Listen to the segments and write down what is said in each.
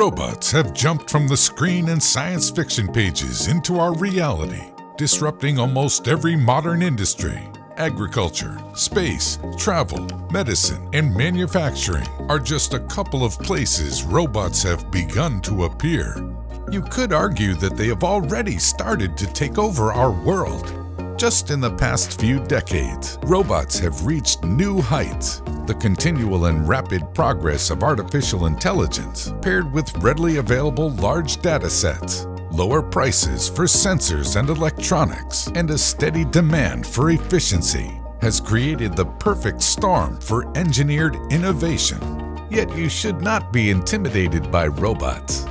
Robots have jumped from the screen and science fiction pages into our reality, disrupting almost every modern industry. Agriculture, space, travel, medicine, and manufacturing are just a couple of places robots have begun to appear. You could argue that they have already started to take over our world. Just in the past few decades, robots have reached new heights. The continual and rapid progress of artificial intelligence, paired with readily available large data sets, lower prices for sensors and electronics, and a steady demand for efficiency, has created the perfect storm for engineered innovation. Yet you should not be intimidated by robots.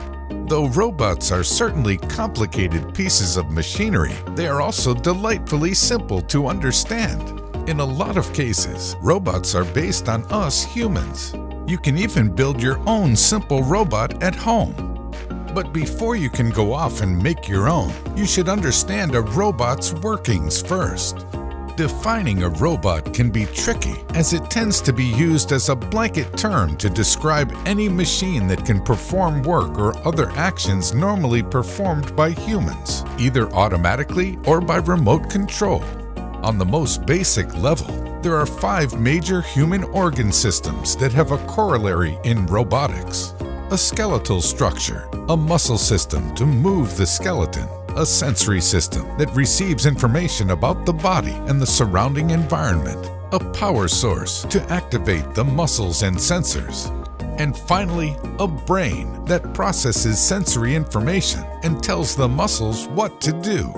Though robots are certainly complicated pieces of machinery, they are also delightfully simple to understand. In a lot of cases, robots are based on us humans. You can even build your own simple robot at home. But before you can go off and make your own, you should understand a robot's workings first. Defining a robot can be tricky, as it tends to be used as a blanket term to describe any machine that can perform work or other actions normally performed by humans, either automatically or by remote control. On the most basic level, there are 5 major human organ systems that have a corollary in robotics: a skeletal structure, a muscle system to move the skeleton, a sensory system that receives information about the body and the surrounding environment, a power source to activate the muscles and sensors, and finally, a brain that processes sensory information and tells the muscles what to do.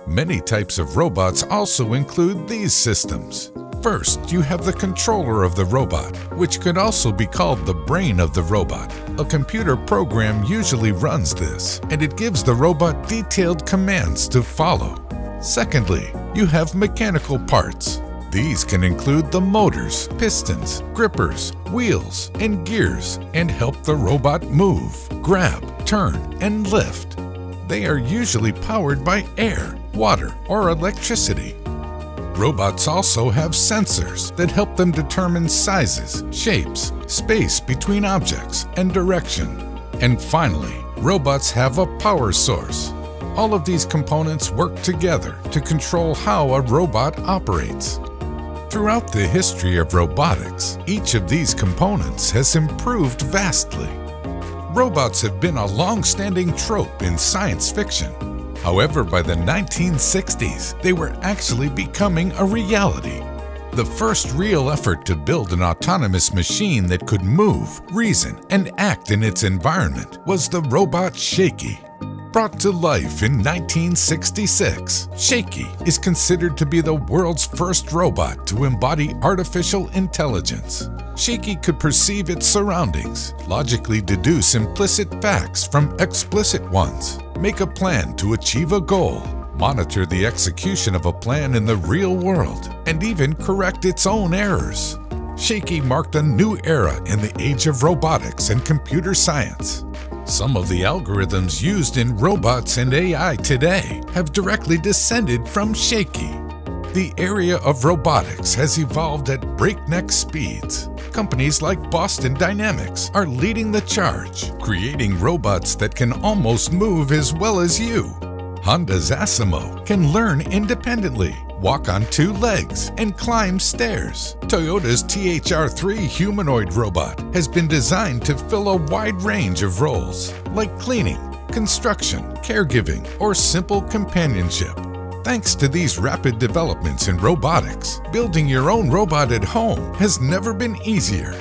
Many types of robots also include these systems. First, you have the controller of the robot, which could also be called the brain of the robot. A computer program usually runs this, and it gives the robot detailed commands to follow. Secondly, you have mechanical parts. These can include the motors, pistons, grippers, wheels, and gears, and help the robot move, grab, turn, and lift. They are usually powered by air, water, or electricity. Robots also have sensors that help them determine sizes, shapes, space between objects, and direction. And finally, robots have a power source. All of these components work together to control how a robot operates. Throughout the history of robotics, each of these components has improved vastly. Robots have been a long-standing trope in science fiction. However, by the 1960s, they were actually becoming a reality. The first real effort to build an autonomous machine that could move, reason, and act in its environment was the robot Shaky. Brought to life in 1966, Shaky is considered to be the world's first robot to embody artificial intelligence. Shaky could perceive its surroundings, logically deduce implicit facts from explicit ones, make a plan to achieve a goal, monitor the execution of a plan in the real world, and even correct its own errors. Shaky marked a new era in the age of robotics and computer science. Some of the algorithms used in robots and AI today have directly descended from Shaky. The area of robotics has evolved at breakneck speeds. Companies like Boston Dynamics are leading the charge, creating robots that can almost move as well as you. Honda's Asimo can learn independently, walk on 2 legs, and climb stairs. Toyota's THR3 humanoid robot has been designed to fill a wide range of roles, like cleaning, construction, caregiving, or simple companionship. Thanks to these rapid developments in robotics, building your own robot at home has never been easier.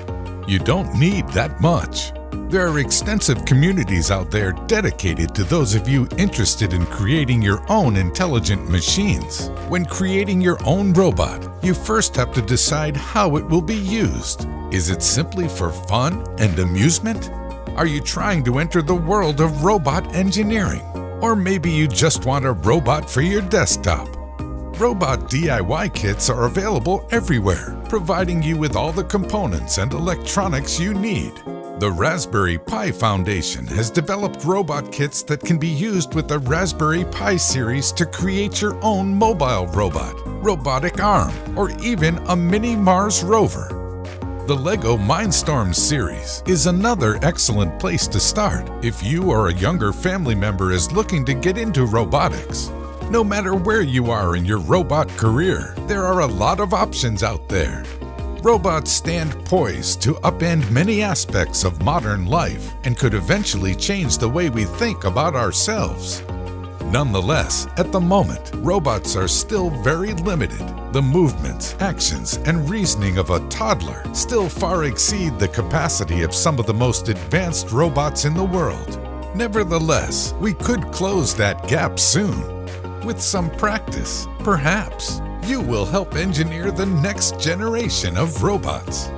You don't need that much. There are extensive communities out there dedicated to those of you interested in creating your own intelligent machines. When creating your own robot, you first have to decide how it will be used. Is it simply for fun and amusement? Are you trying to enter the world of robot engineering? Or maybe you just want a robot for your desktop. Robot DIY kits are available everywhere, providing you with all the components and electronics you need. The Raspberry Pi Foundation has developed robot kits that can be used with the Raspberry Pi series to create your own mobile robot, robotic arm, or even a mini Mars rover. The LEGO Mindstorm series is another excellent place to start if you or a younger family member is looking to get into robotics. No matter where you are in your robot career, there are a lot of options out there. Robots stand poised to upend many aspects of modern life and could eventually change the way we think about ourselves. Nonetheless, at the moment, robots are still very limited. The movements, actions, and reasoning of a toddler still far exceed the capacity of some of the most advanced robots in the world. Nevertheless, we could close that gap soon. With some practice, perhaps, you will help engineer the next generation of robots.